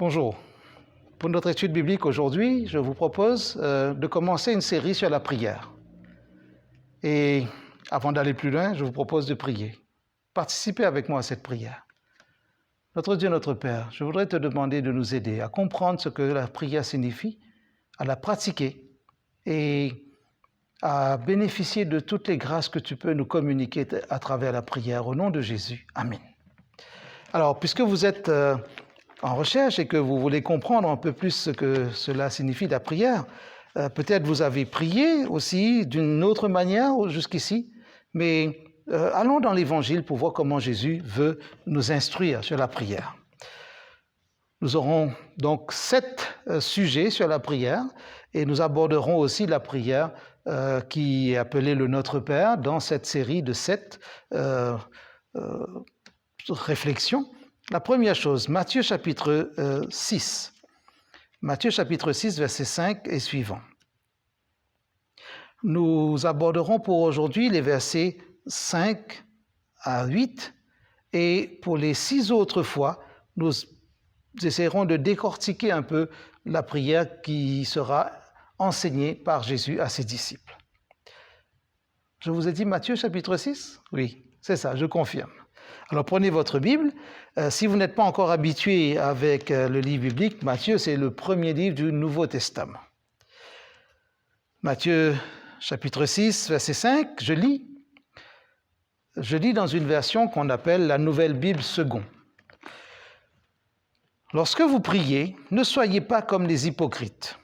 Bonjour. Pour notre étude biblique aujourd'hui, je vous propose de commencer une série sur la prière. Et avant d'aller plus loin, je vous propose de prier. Participez avec moi à cette prière. Notre Dieu, notre Père, je voudrais te demander de nous aider à comprendre ce que la prière signifie, à la pratiquer et à bénéficier de toutes les grâces que tu peux nous communiquer à travers la prière. Au nom de Jésus. Amen. Alors, puisque vous êtes en recherche et que vous voulez comprendre un peu plus ce que cela signifie la prière, peut-être vous avez prié aussi d'une autre manière jusqu'ici, mais allons dans l'Évangile pour voir comment Jésus veut nous instruire sur la prière. Nous aurons donc 7 sujets sur la prière et nous aborderons aussi la prière qui est appelée le Notre Père dans cette série de 7 réflexions. La première chose, Matthieu chapitre 6. Matthieu chapitre 6, verset 5 et suivant. Nous aborderons pour aujourd'hui les versets 5 à 8 et pour les 6 autres fois, nous essaierons de décortiquer un peu la prière qui sera enseignée par Jésus à ses disciples. Je vous ai dit Matthieu chapitre 6 ? Oui, c'est ça, je confirme. Alors prenez votre Bible. Si vous n'êtes pas encore habitué avec le livre biblique, Matthieu, c'est le premier livre du Nouveau Testament. Matthieu chapitre 6, verset 5, je lis dans une version qu'on appelle la Nouvelle Bible Second. Lorsque vous priez, ne soyez pas comme les hypocrites,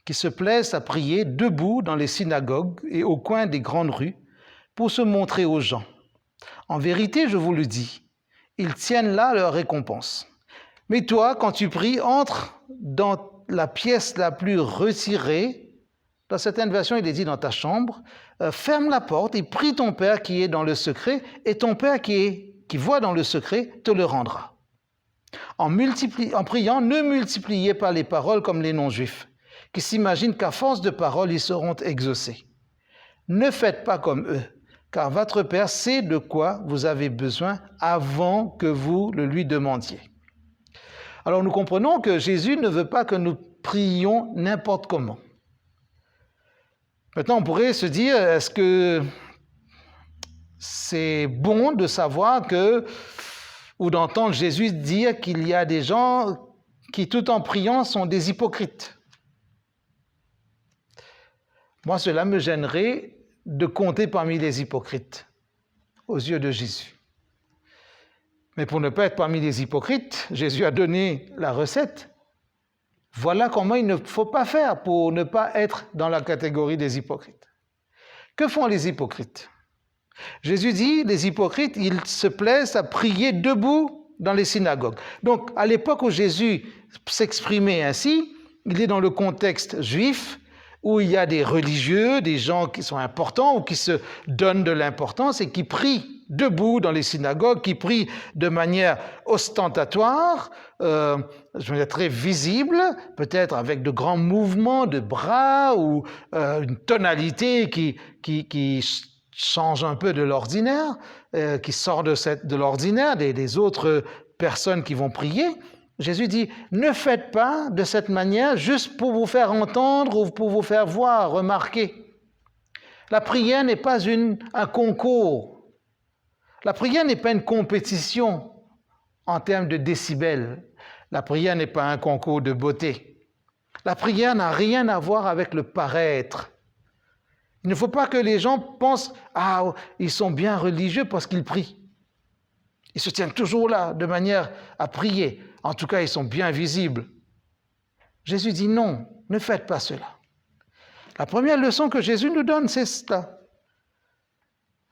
qui se plaisent à prier debout dans les synagogues et au coin des grandes rues pour se montrer aux gens. En vérité, je vous le dis, ils tiennent là leur récompense. Mais toi, quand tu pries, entre dans la pièce la plus retirée. Dans certaines versions, il est dit dans ta chambre. Ferme la porte et prie ton Père qui est dans le secret, et ton Père qui voit dans le secret te le rendra. En priant, ne multipliez pas les paroles comme les non-juifs, qui s'imaginent qu'à force de paroles, ils seront exaucés. Ne faites pas comme eux, car votre Père sait de quoi vous avez besoin avant que vous le lui demandiez. Alors nous comprenons que Jésus ne veut pas que nous prions n'importe comment. Maintenant, on pourrait se dire, est-ce que c'est bon de savoir ou d'entendre Jésus dire qu'il y a des gens qui, tout en priant, sont des hypocrites? Moi, cela me gênerait de compter parmi les hypocrites aux yeux de Jésus. Mais pour ne pas être parmi les hypocrites, Jésus a donné la recette. Voilà comment il ne faut pas faire pour ne pas être dans la catégorie des hypocrites. Que font les hypocrites? Jésus dit, les hypocrites, ils se plaisent à prier debout dans les synagogues. Donc, à l'époque où Jésus s'exprimait ainsi, il est dans le contexte juif, où il y a des religieux, des gens qui sont importants ou qui se donnent de l'importance et qui prient debout dans les synagogues, qui prient de manière ostentatoire, de manière très visible, peut-être avec de grands mouvements de bras ou une tonalité qui change un peu de l'ordinaire, qui sort de l'ordinaire des autres personnes qui vont prier. Jésus dit, ne faites pas de cette manière juste pour vous faire entendre ou pour vous faire voir, remarquer. La prière n'est pas un concours. La prière n'est pas une compétition en termes de décibels. La prière n'est pas un concours de beauté. La prière n'a rien à voir avec le paraître. Il ne faut pas que les gens pensent, ils sont bien religieux parce qu'ils prient. Ils se tiennent toujours là, de manière à prier. En tout cas, ils sont bien visibles. Jésus dit non, ne faites pas cela. La première leçon que Jésus nous donne, c'est cela.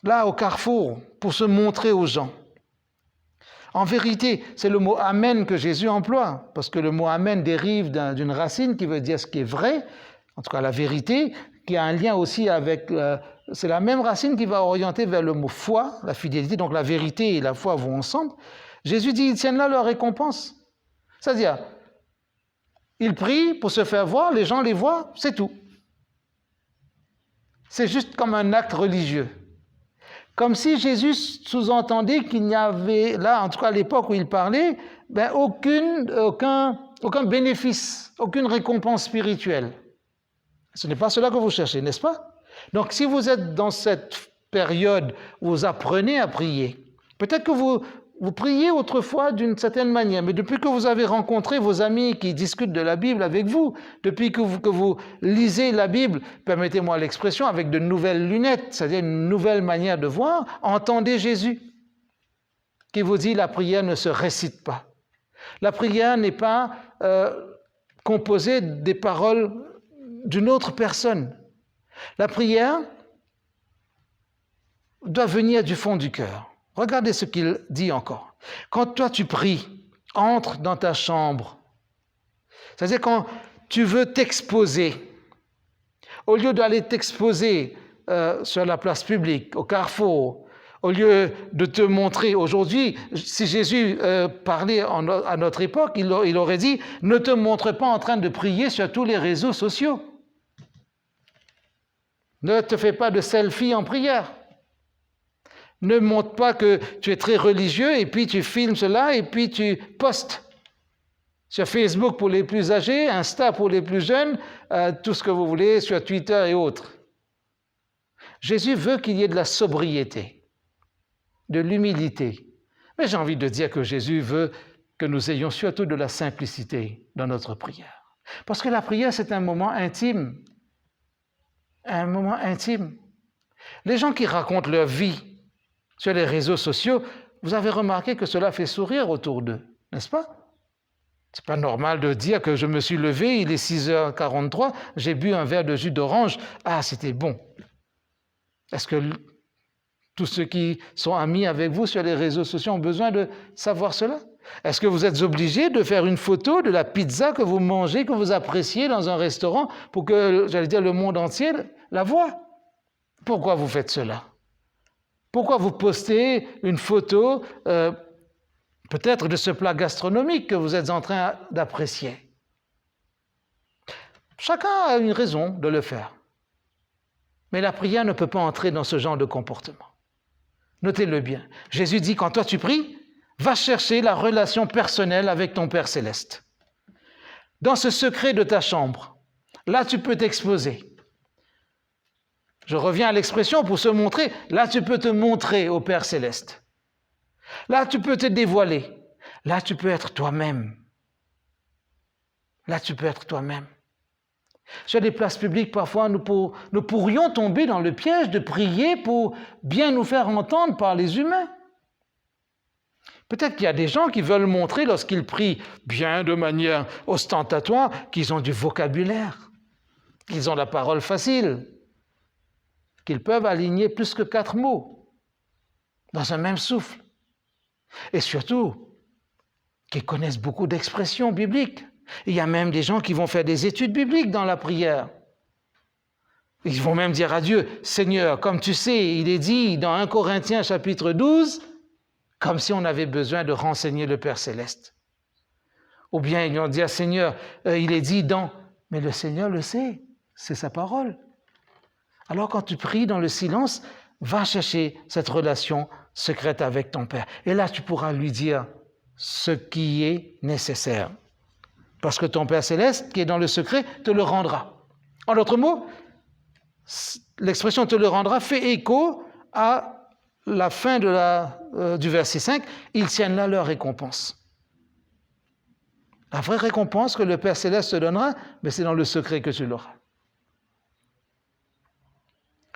Là, au carrefour, pour se montrer aux gens. En vérité, c'est le mot « amen » que Jésus emploie, parce que le mot « amen » dérive d'une racine qui veut dire ce qui est vrai, en tout cas la vérité, qui a un lien aussi avec... c'est la même racine qui va orienter vers le mot « foi », la fidélité, donc la vérité et la foi vont ensemble. Jésus dit, ils tiennent là leur récompense. C'est-à-dire, ils prient pour se faire voir, les gens les voient, c'est tout. C'est juste comme un acte religieux. Comme si Jésus sous-entendait qu'il n'y avait, là, en tout cas à l'époque où il parlait, aucun bénéfice, aucune récompense spirituelle. Ce n'est pas cela que vous cherchez, n'est-ce pas? Donc si vous êtes dans cette période où vous apprenez à prier, peut-être que vous priez autrefois d'une certaine manière, mais depuis que vous avez rencontré vos amis qui discutent de la Bible avec vous, depuis que vous lisez la Bible, permettez-moi l'expression, avec de nouvelles lunettes, c'est-à-dire une nouvelle manière de voir, entendez Jésus qui vous dit la prière ne se récite pas. La prière n'est pas composée des paroles d'une autre personne. La prière doit venir du fond du cœur. Regardez ce qu'il dit encore. Quand toi tu pries, entre dans ta chambre. C'est-à-dire quand tu veux t'exposer, au lieu d'aller t'exposer sur la place publique, au carrefour, au lieu de te montrer aujourd'hui, si Jésus parlait à notre époque, il aurait dit « Ne te montre pas en train de prier sur tous les réseaux sociaux. Ne te fais pas de selfie en prière. Ne montre pas que tu es très religieux et puis tu filmes cela et puis tu postes sur Facebook pour les plus âgés, Insta pour les plus jeunes, tout ce que vous voulez, sur Twitter et autres. » Jésus veut qu'il y ait de la sobriété, de l'humilité. Mais j'ai envie de dire que Jésus veut que nous ayons surtout de la simplicité dans notre prière. Parce que la prière, c'est un moment intime. Un moment intime. Les gens qui racontent leur vie sur les réseaux sociaux, vous avez remarqué que cela fait sourire autour d'eux, n'est-ce pas? C'est pas normal de dire que je me suis levé, il est 6h43, j'ai bu un verre de jus d'orange, ah, c'était bon. Est-ce que tous ceux qui sont amis avec vous sur les réseaux sociaux ont besoin de savoir cela? Est-ce que vous êtes obligé de faire une photo de la pizza que vous mangez, que vous appréciez dans un restaurant pour que, j'allais dire, le monde entier la voie? Pourquoi vous faites cela? Pourquoi vous postez une photo peut-être de ce plat gastronomique que vous êtes en train d'apprécier? Chacun a une raison de le faire. Mais la prière ne peut pas entrer dans ce genre de comportement. Notez-le bien. Jésus dit, quand toi tu pries, va chercher la relation personnelle avec ton Père céleste. Dans ce secret de ta chambre, là tu peux t'exposer. Je reviens à l'expression pour se montrer. Là tu peux te montrer au Père céleste. Là tu peux te dévoiler. Là tu peux être toi-même. Là tu peux être toi-même. Sur des places publiques, parfois, nous pourrions tomber dans le piège de prier pour bien nous faire entendre par les humains. Peut-être qu'il y a des gens qui veulent montrer, lorsqu'ils prient bien de manière ostentatoire, qu'ils ont du vocabulaire, qu'ils ont la parole facile, qu'ils peuvent aligner plus que 4 mots dans un même souffle. Et surtout, qu'ils connaissent beaucoup d'expressions bibliques. Il y a même des gens qui vont faire des études bibliques dans la prière. Ils vont même dire à Dieu, « Seigneur, comme tu sais, il est dit dans 1 Corinthiens chapitre 12, comme si on avait besoin de renseigner le Père céleste. » Ou bien ils vont dire, « Seigneur, il est dit dans... » Mais le Seigneur le sait, c'est sa parole. Alors quand tu pries dans le silence, va chercher cette relation secrète avec ton Père. Et là, tu pourras lui dire ce qui est nécessaire. Parce que ton Père céleste, qui est dans le secret, te le rendra. En d'autres mots, l'expression « te le rendra » fait écho à la fin du verset 5. « Ils tiennent là leur récompense ». La vraie récompense que le Père céleste te donnera, mais c'est dans le secret que tu l'auras.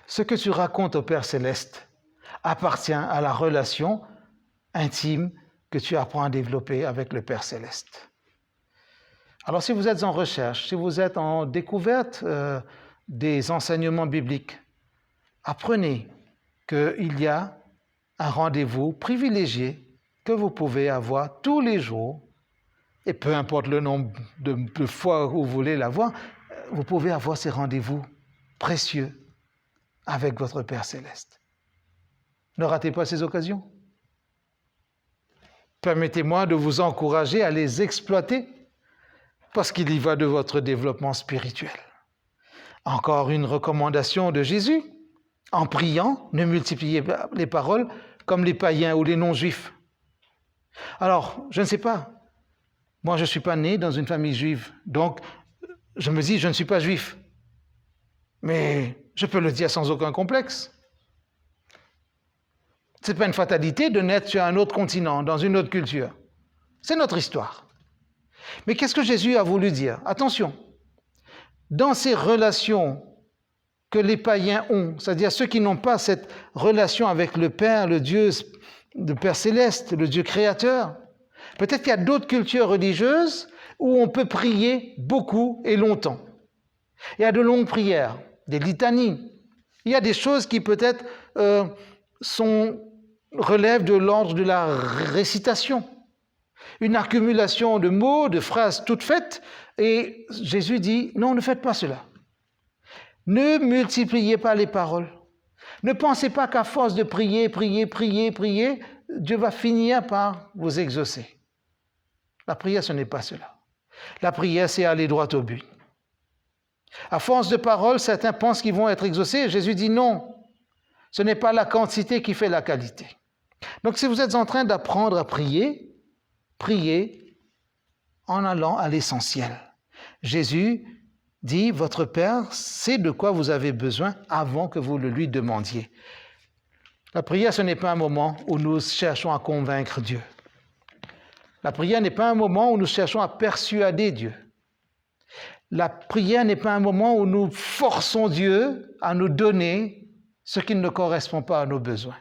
Ce que tu racontes au Père céleste appartient à la relation intime que tu apprends à développer avec le Père céleste. Alors si vous êtes en recherche, si vous êtes en découverte des enseignements bibliques, apprenez qu'il y a un rendez-vous privilégié que vous pouvez avoir tous les jours, et peu importe le nombre de fois où vous voulez l'avoir, vous pouvez avoir ces rendez-vous précieux avec votre Père céleste. Ne ratez pas ces occasions. Permettez-moi de vous encourager à les exploiter, parce qu'il y va de votre développement spirituel. Encore une recommandation de Jésus. En priant, ne multipliez pas les paroles comme les païens ou les non-juifs. Alors, je ne sais pas. Moi, je ne suis pas né dans une famille juive. Donc, je me dis, je ne suis pas juif. Mais je peux le dire sans aucun complexe. Ce n'est pas une fatalité de naître sur un autre continent, dans une autre culture. C'est notre histoire. Mais qu'est-ce que Jésus a voulu dire? Attention, dans ces relations que les païens ont, c'est-à-dire ceux qui n'ont pas cette relation avec le Père, le Dieu, le Père céleste, le Dieu créateur, peut-être qu'il y a d'autres cultures religieuses où on peut prier beaucoup et longtemps. Il y a de longues prières, des litanies. Il y a des choses qui peut-être relèvent de l'ordre de la récitation. Une accumulation de mots, de phrases toutes faites. Et Jésus dit, non, ne faites pas cela. Ne multipliez pas les paroles. Ne pensez pas qu'à force de prier, Dieu va finir par vous exaucer. La prière, ce n'est pas cela. La prière, c'est aller droit au but. À force de paroles, certains pensent qu'ils vont être exaucés. Jésus dit non. Ce n'est pas la quantité qui fait la qualité. Donc, si vous êtes en train d'apprendre à prier, priez en allant à l'essentiel. Jésus dit, votre Père sait de quoi vous avez besoin avant que vous le lui demandiez. La prière, ce n'est pas un moment où nous cherchons à convaincre Dieu. La prière n'est pas un moment où nous cherchons à persuader Dieu. La prière n'est pas un moment où nous forçons Dieu à nous donner ce qui ne correspond pas à nos besoins.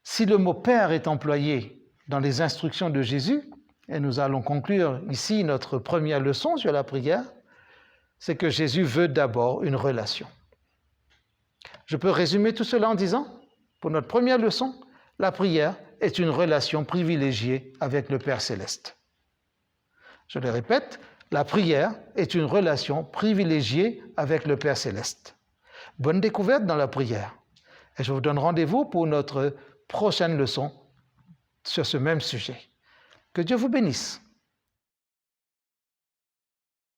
Si le mot « Père » est employé dans les instructions de Jésus, et nous allons conclure ici notre première leçon sur la prière, c'est que Jésus veut d'abord une relation. Je peux résumer tout cela en disant, pour notre première leçon, la prière est une relation privilégiée avec le Père céleste. Je le répète, la prière est une relation privilégiée avec le Père céleste. Bonne découverte dans la prière. Et je vous donne rendez-vous pour notre prochaine leçon sur ce même sujet. Que Dieu vous bénisse.